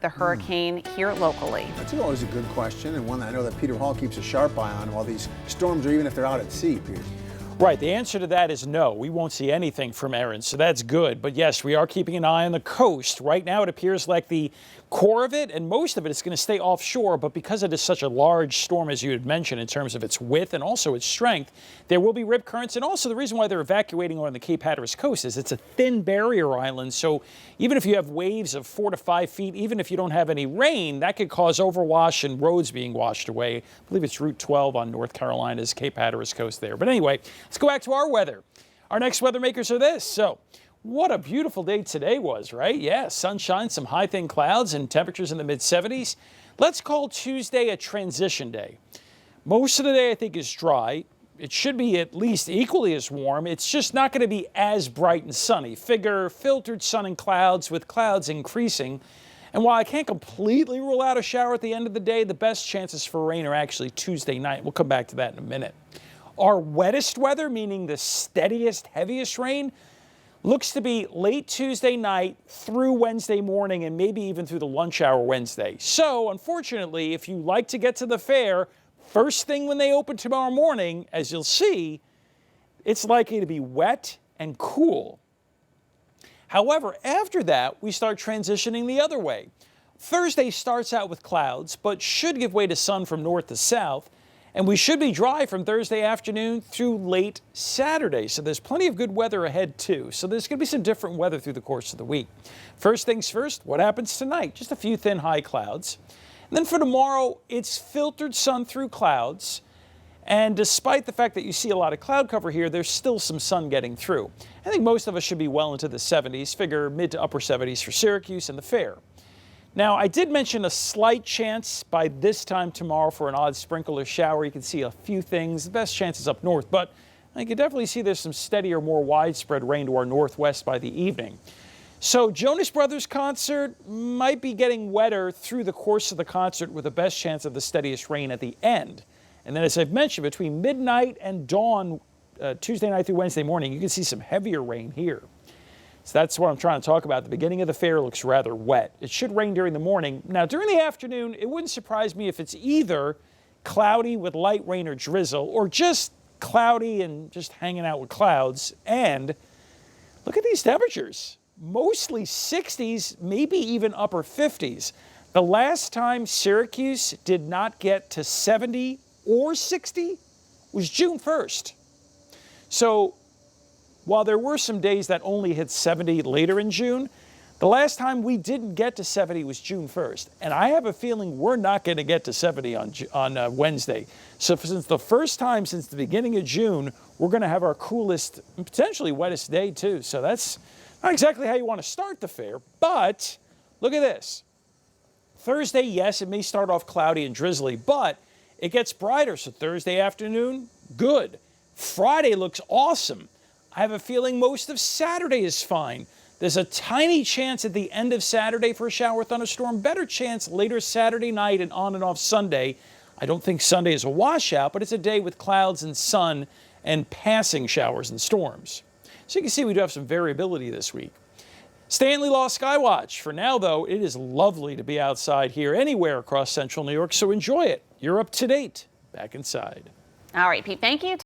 the hurricane here locally? That's always a good question, and one that I know that Peter Hall keeps a sharp eye on while these storms are, even if they're out at sea, Peter. Right. The answer to that is no. We won't see anything from Erin, so that's good. But yes, we are keeping an eye on the coast. Right now, it appears like the core of it and most of it is going to stay offshore. But because it is such a large storm, as you had mentioned, in terms of its width and also its strength, there will be rip currents. And also the reason why they're evacuating on the Cape Hatteras coast is it's a thin barrier island. So even if you have waves of 4 to 5 feet, even if you don't have any rain, that could cause overwash and roads being washed away. I believe it's Route 12 on North Carolina's Cape Hatteras coast there. But anyway, let's go back to our weather. Our next weather makers are this. So what a beautiful day today was, right? Yeah, sunshine, some high thin clouds and temperatures in the mid-70s. Let's call Tuesday a transition day. Most of the day I think is dry. It should be at least equally as warm. It's just not going to be as bright and sunny. Figure filtered sun and clouds with clouds increasing. And while I can't completely rule out a shower at the end of the day, the best chances for rain are actually Tuesday night. We'll come back to that in a minute. Our wettest weather, meaning the steadiest, heaviest rain, looks to be late Tuesday night through Wednesday morning and maybe even through the lunch hour Wednesday. So, unfortunately, if you like to get to the fair, first thing when they open tomorrow morning, as you'll see, it's likely to be wet and cool. However, after that, we start transitioning the other way. Thursday starts out with clouds, but should give way to sun from north to south. And we should be dry from Thursday afternoon through late Saturday. So there's plenty of good weather ahead too. So there's going to be some different weather through the course of the week. First things first, what happens tonight? Just a few thin high clouds. And then for tomorrow, it's filtered sun through clouds. And despite the fact that you see a lot of cloud cover here, there's still some sun getting through. I think most of us should be well into the 70s, figure mid to upper 70s for Syracuse and the fair. Now, I did mention a slight chance by this time tomorrow for an odd sprinkle or shower. You can see a few things. The best chance is up north, but I can definitely see there's some steadier, more widespread rain to our northwest by the evening. So Jonas Brothers concert might be getting wetter through the course of the concert with the best chance of the steadiest rain at the end. And then, as I've mentioned, between midnight and dawn, Tuesday night through Wednesday morning, you can see some heavier rain here. So that's what I'm trying to talk about. The beginning of the fair looks rather wet. It should rain during the morning. Now, during the afternoon, it wouldn't surprise me if it's either cloudy with light rain or drizzle, or just cloudy and just hanging out with clouds. And look at these temperatures. Mostly 60s, maybe even upper 50s. The last time Syracuse did not get to 70 or 60 was June 1st. So while there were some days that only hit 70 later in June, the last time we didn't get to 70 was June 1st. And I have a feeling we're not going to get to 70 on Wednesday. So since the first time since the beginning of June, we're going to have our coolest, potentially wettest day too. So that's not exactly how you want to start the fair, but look at this. Thursday, yes, it may start off cloudy and drizzly, but it gets brighter. So Thursday afternoon, good. Friday looks awesome. I have a feeling most of Saturday is fine. There's a tiny chance at the end of Saturday for a shower thunderstorm. Better chance later Saturday night and on and off Sunday. I don't think Sunday is a washout, but it's a day with clouds and sun and passing showers and storms. So you can see we do have some variability this week. Stanley Law Skywatch. For now, though, it is lovely to be outside here anywhere across central New York, so enjoy it. You're up to date. Back inside. All right, Pete, thank you.